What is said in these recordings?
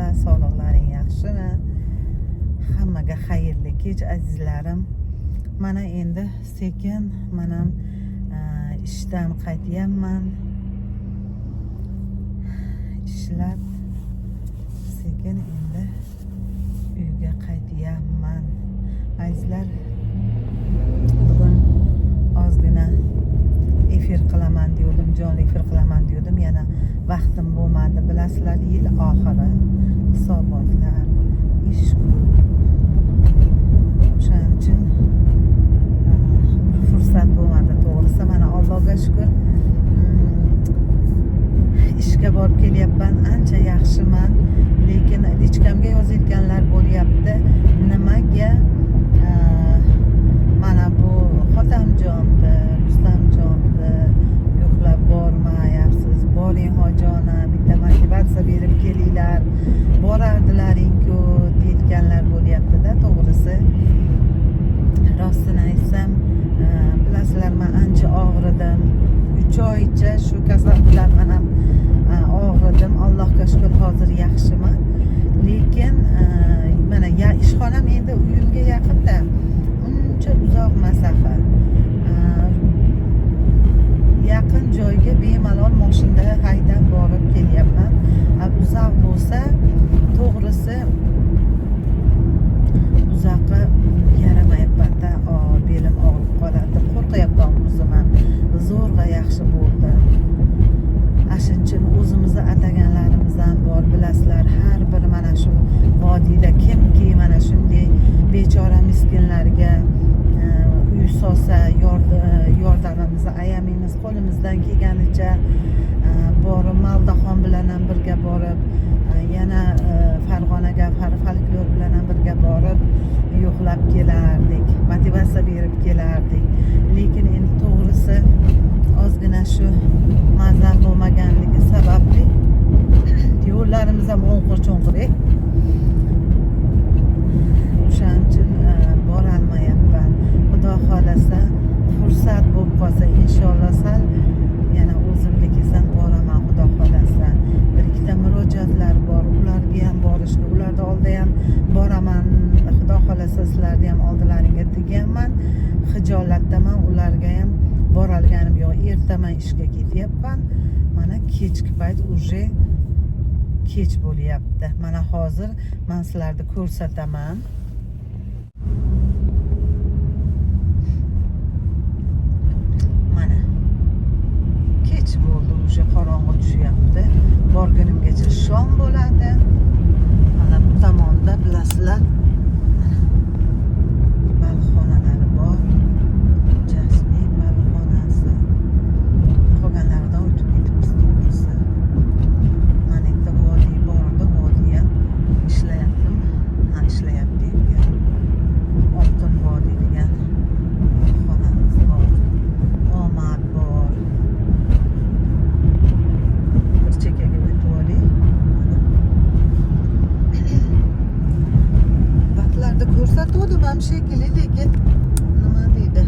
qilyapsizlar? Sog'liqlaring yaxshimi? Hammaga xayrli kech azizlarim. Mana endi sekin men ishdan qaytyapman. Ishlab sekin endi uyga qaytyapman. Azizlar, bugun ozgina efir qilaman dedim, jonli efir qilaman dedim. Yana vaqtim bo'lmadi. Bilasizlar, yil oxiri, hisobotlar, ish ko'p. O'shaning uchun fursat bo'lmadi. To'g'risi, mana Allohga shukr, ishga borib kelyapman. Ancha yaxshiman. Lekin lichkamga yozayotganlar bo'lyapti. Nimaga mana bu Xotamjonni, Rustamjonni yo'qlab bormayapsiz? Boring hojona, bitta motivatsiya berib kelinglar, borardilaring-ku deyotganlar bo'lyapti-da. To'g'risi, rostini aytsam, bilasizlar, men ancha og'ridim. 3 oycha shu kasal bilan men ham og'ridim. Allohga shukr, hozir yaxshiman. Lekin mana ishxonam endi uyimga yaqinda. Uncha uzoq masofa. Yaqin joyga bemalol mashinada haydab borib kelyapman. Uzoq bo'lsa, to'g'risi uzoqqa yaramayapman-da. Belim og'rib qoladi. Qo'rqyapman o'zim ham. Zo'rg'a yaxshi bo'ldi. Ashinchim o'zimizni ataganlarimiz ham bor, bilasizlar. Har bir mana shu vodiyda kimki mana shunday bechora miskinlarga uy solsa, yordamimizni ayamaymiz. Qo'limizdan kelganicha borib, Maldaxon bilan ham birga borib, yana Farg'onaga folklor bilan ham birga borib yo'qlab kelardik, motivatsiya berib kelardik. Lekin endi to'g'risi ozgina shu mazam bo'lmaganligi sababli yo'llarimiz ham o'nqir-cho'nqir. O'shaning uchun borolmayapman. Xudo xolasa fursat bo'lib qolsa, inshaalloh sal yana o'zimga kelsam boraman. Xudo xolasa bir ikkita murojaatlar bor, ularga ham borishga, ularda oldi ham boraman. Xudo xolasa sizlarni ham oldilaringga tegaman. Xijolatdaman, ularga ham boralganim yo'q. Ertaman ishga ketyapman. Mana kechki payt uje kech bo'lyapti. Mana hozir men sizlarni ko'rsataman. Mana kech bo'ldi, uje qorong'i tushyapti. Borgunimgacha shom bo'ladi. Mana bu tomonda bilasizlar, balxonalari bor. Jasmin balxonasi. Qolganlaridan o'tib ketibmiz to'g'risi. Mana bitta vodiy bor edi, vodiy ham ishlayaptimi? Ha, ishlayapti. Oltin vodiy degan balxonamiz bor. Omad bor. Bir chekkaga o'tib oling. Batlarda ko'rsatuvdim ham shekilli, lekin nima deydi?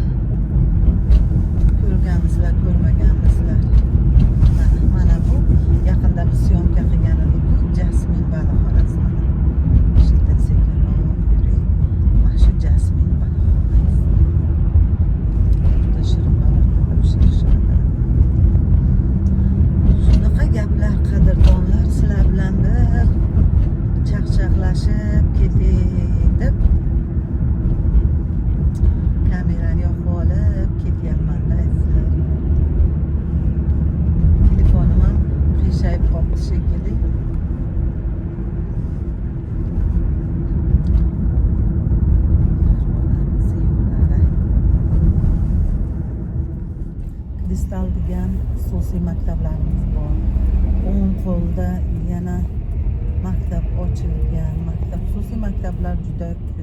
Ko'rganmisizlar, ko'rmaganmisizlar? Mana bu yaqinda biz syomka qilgan edik, Jasmin balxonasi. Shu yerda sekinroq yuring. Mana shu Jasmin balxonasi. Juda shirin balxona, shirin. Shunaqa gaplar, qadrdonlar, sizlar bilan bir chaqchaqlashib keting deb kamerani yoqib olib ketyapman-da. Telefonim ham qiyshayib qoldi shekilli. Kristal degan xususiy maktablarimiz bor. O'ng qo'lda yana maktab ochilgan. Xususiy maktablar juda ko'p.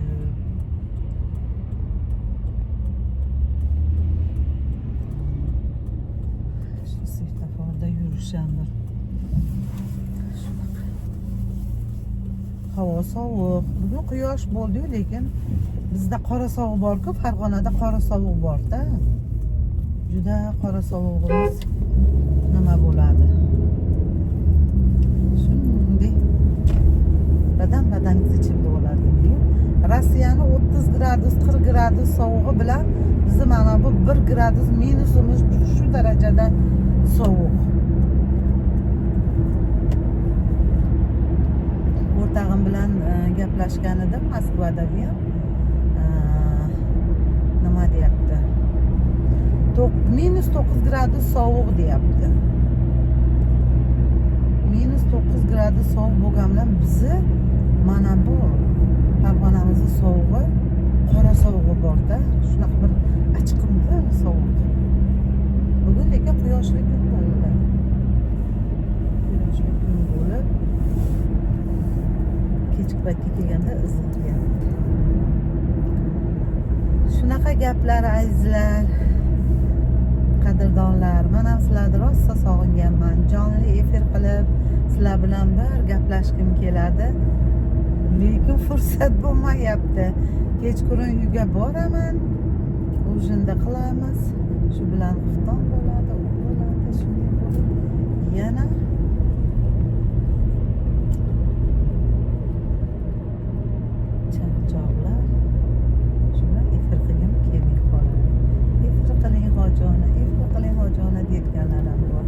Shu svetoforda yurishamdir. Shunaqa. Havo sovuq. Bugun quyosh bo'ldi, lekin bizda qora sovuq bor-ku, Farg'onada qora sovuq bor-da. Juda qora sovug'imiz nima bo'ladi? Shunday badaningiz ichimda bo'ladi deydi. Rossiyani 30 gradus 40 gradus sovug'i bilan bizni mana bu 1 gradus minusimiz shu darajada sovuq. O'rtog'im bilan gaplashgan edim Moskvadagi ham. Nima deyapti? Minus 9 gradus sovuq deyapti. Minus 9 gradus sovuq bo'lgan bilan bizni mana bu Farg'onamizni sovug'i qora sovug'i borda, shunaqa bir achqimda sovuq. Bugun lekin quyoshli kun bo'ldi. Quyoshli kun bo'lib, kechki paytga kelganda iziqgan. Shunaqa gaplar azizlar, qadrdonlar. Men ham sizlarni rosa sog'inganman. Jonli efir qilib sizlar bilan bir gaplashkim keladi. Lekin fursat bo'lmayapti. Kechqurun uyga boraman. Ujinda qilamiz. Shu bilan xufton bo'ladi, u bo'ladi, shunday bo'lib yana charchoqlar. Shuna efir qilgim kelmay qoladi. Efir qiling hojona deyotganlarim bor.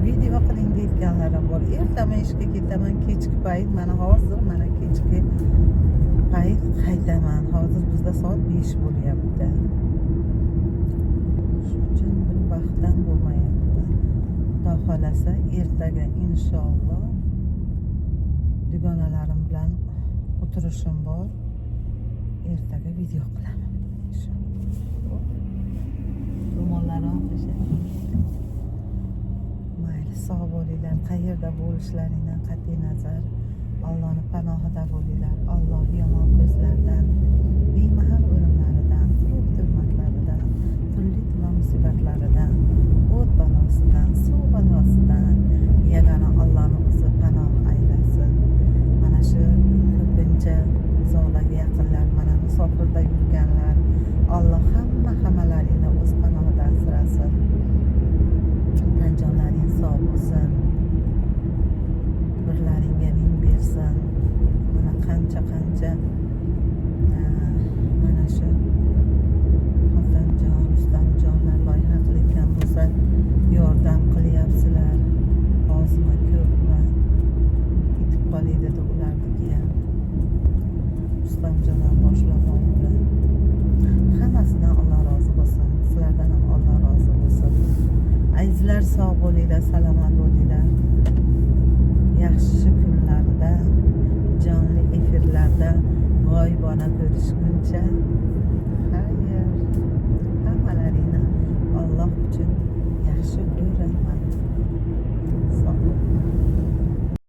Video qiling deyotganlarim bor. Ertaman ishga ketaman, kechki payt mana hozir mana kechki payt qaytaman. Hozir bizda soat 5 bo'lyapti. Shuning uchun bir vaqtdan bo'lmayapti. Xudo xolasa ertaga inshaalloh dugonalarim bilan o'tirishim bor. Ertaga video qilaman. Ro'mollarim mayli, sog' bo'linglar. Qayerda bo'lishlaringdan qat'iy nazar Allohning panohida bo'linglar. Alloh yomon ko'zlardan, bemahal o'limlaridan, quruq tuhmatlaridan, turli tuman musibatlaridan, o't balosidan, suv balosidan yagona Allohning o'zi panoh aylasin. Mana shu ko'pincha uzoqdagi yaqinlar, mana musofirda yurganlar, Alloh hammalaringni o'z panohida asrasin. Tanjonlaring sog' bo'lsin. Birlaringga ming bersin. Mana qancha mana shu Xotinjon, Rustamjonlar loyiha qilayotgan bo'lsa yordam qilyapsizlar. Ozmi, ko'pmi? Yetib qolay dedi ularniki ham. Rustamjon ham boshlab oldi. Hammasidan Alloh rozi bo'lsin. Sizlardan ham Alloh rozi bo'lsin. Azizlar, sog' bo'linglar, salomat bo'linglar. Yaxshi kunlarda, jonli efirlarda g'oyibona ko'rishguncha xayr.